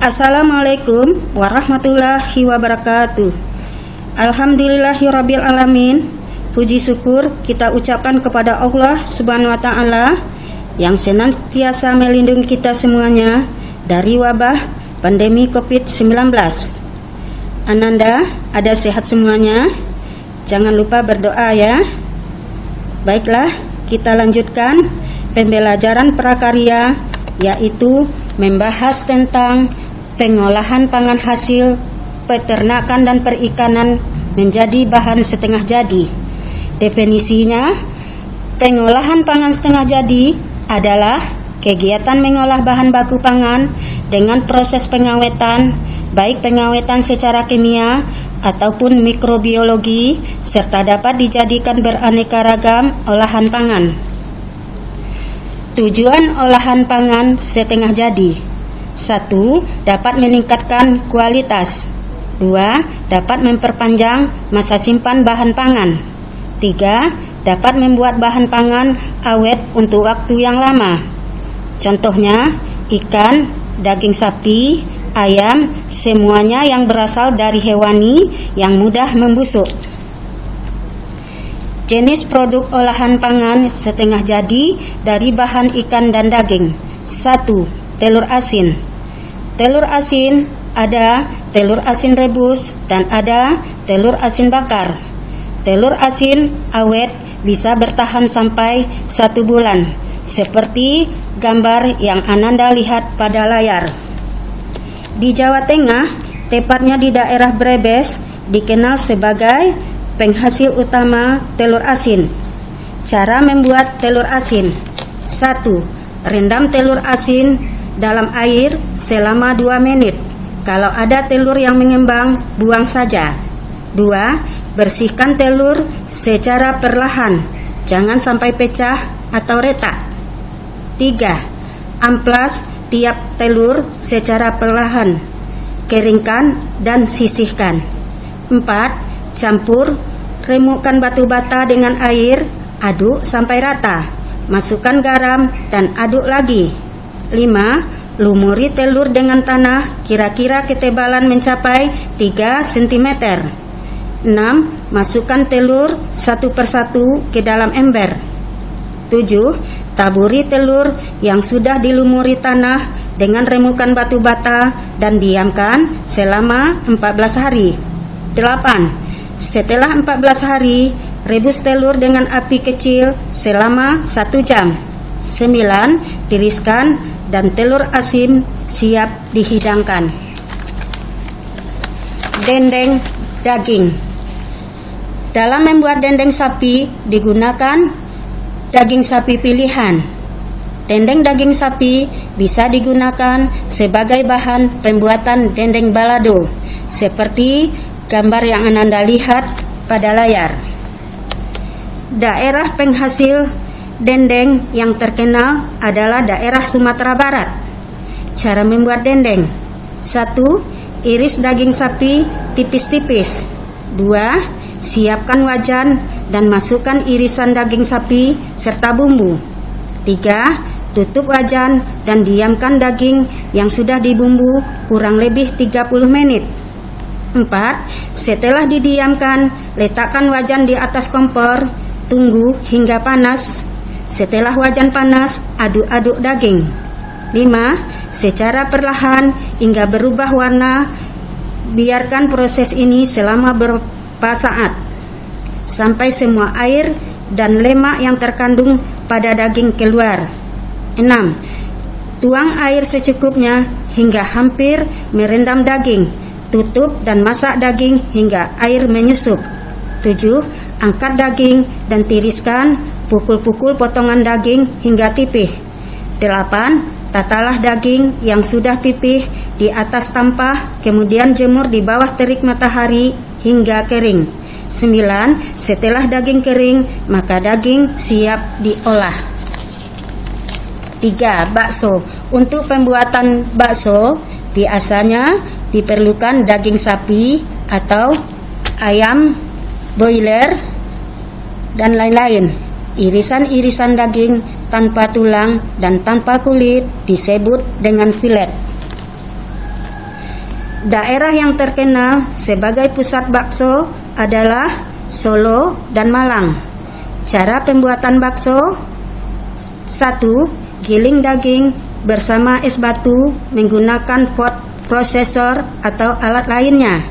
Assalamualaikum warahmatullahi wabarakatuh. Alhamdulillahirabbil alamin. Puji syukur kita ucapkan kepada Allah Subhanahu wa taala yang senantiasa melindungi kita semuanya dari wabah pandemi Covid-19. Ananda, ada sehat semuanya? Jangan lupa berdoa ya. Baiklah, kita lanjutkan pembelajaran prakarya, yaitu membahas tentang pengolahan pangan hasil peternakan dan perikanan menjadi bahan setengah jadi. Definisinya, pengolahan pangan setengah jadi adalah kegiatan mengolah bahan baku pangan dengan proses pengawetan, baik pengawetan secara kimia ataupun mikrobiologi, serta dapat dijadikan beraneka ragam olahan pangan. Tujuan olahan pangan setengah jadi: 1. Dapat meningkatkan kualitas. 2. Dapat memperpanjang masa simpan bahan pangan. 3. Dapat membuat bahan pangan awet untuk waktu yang lama. Contohnya, ikan, daging sapi, ayam, semuanya yang berasal dari hewani yang mudah membusuk. Jenis produk olahan pangan setengah jadi dari bahan ikan dan daging. 1. Telur asin. Telur asin ada telur asin rebus dan ada telur asin bakar. Telur asin awet bisa bertahan sampai 1 bulan, seperti gambar yang Ananda lihat pada layar. Di Jawa Tengah, tepatnya di daerah Brebes, dikenal sebagai penghasil utama telur asin. Cara membuat telur asin: 1. Rendam telur asin dalam air selama 2 menit. Kalau ada telur yang mengembang, buang saja. 2. Bersihkan telur secara perlahan, jangan sampai pecah atau retak. 3. Amplas tiap telur secara perlahan, keringkan dan sisihkan. 4. Campur, remukkan batu bata dengan air, aduk sampai rata. Masukkan garam dan aduk lagi. 5. Lumuri telur dengan tanah, kira-kira ketebalan mencapai 3 cm. 6. Masukkan telur satu persatu ke dalam ember. 7. Taburi telur yang sudah dilumuri tanah dengan remukan batu bata dan diamkan selama 14 hari. 8. Setelah 14 hari, rebus telur dengan api kecil selama 1 jam. 9. Tiriskan dan telur asin siap dihidangkan. Dendeng daging. Dalam membuat dendeng sapi digunakan daging sapi pilihan. Dendeng daging sapi bisa digunakan sebagai bahan pembuatan dendeng balado, seperti gambar yang Ananda lihat pada layar. Daerah penghasil dendeng yang terkenal adalah daerah Sumatera Barat. Cara membuat dendeng: 1. Iris daging sapi tipis-tipis. 2. Siapkan wajan dan masukkan irisan daging sapi serta bumbu. 3. Tutup wajan dan diamkan daging yang sudah dibumbu kurang lebih 30 menit. 4. Setelah didiamkan, letakkan wajan di atas kompor, tunggu hingga panas. Setelah wajan panas, aduk-aduk daging. 5. Secara perlahan hingga berubah warna. Biarkan proses ini selama beberapa saat sampai semua air dan lemak yang terkandung pada daging keluar. 6. Tuang air secukupnya hingga hampir merendam daging. Tutup dan masak daging hingga air menyusup. 7. Angkat daging dan tiriskan, pukul-pukul potongan daging hingga tipih. 8. Tatalah daging yang sudah pipih di atas tampah, kemudian jemur di bawah terik matahari hingga kering. 9. Setelah daging kering, maka daging siap diolah. 3. Bakso. Untuk pembuatan bakso biasanya diperlukan daging sapi atau ayam broiler dan lain-lain. Irisan-irisan daging tanpa tulang dan tanpa kulit disebut dengan filet. Daerah yang terkenal sebagai pusat bakso adalah Solo dan Malang. Cara pembuatan bakso: 1. Giling daging bersama es batu menggunakan food processor atau alat lainnya.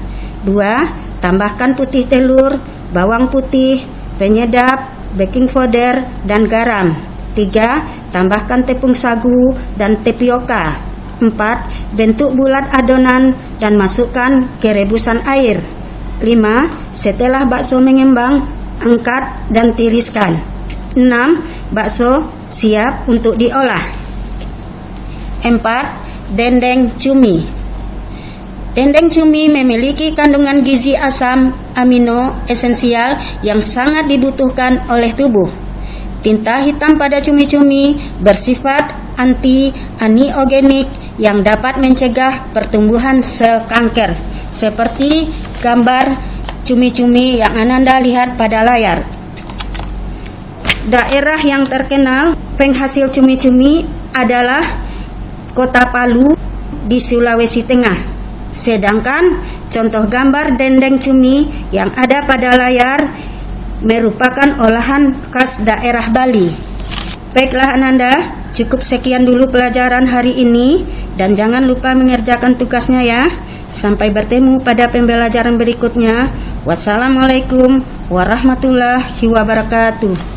2. Tambahkan putih telur, bawang putih, penyedap, baking powder, dan garam. 3. Tambahkan tepung sagu dan tapioka. 4. Bentuk bulat adonan dan masukkan ke rebusan air. 5. Setelah bakso mengembang, angkat dan tiriskan. 6. Bakso siap untuk diolah. 4. Dendeng cumi. Dendeng cumi memiliki kandungan gizi asam amino esensial yang sangat dibutuhkan oleh tubuh. Tinta hitam pada cumi-cumi bersifat anti-aniogenik yang dapat mencegah pertumbuhan sel kanker, seperti gambar cumi-cumi yang Ananda lihat pada layar. Daerah yang terkenal penghasil cumi-cumi adalah Kota Palu di Sulawesi Tengah. Sedangkan contoh gambar dendeng cumi yang ada pada layar merupakan olahan khas daerah Bali. Baiklah Ananda, cukup sekian dulu pelajaran hari ini dan jangan lupa mengerjakan tugasnya ya. Sampai bertemu pada pembelajaran berikutnya. Wassalamualaikum warahmatullahi wabarakatuh.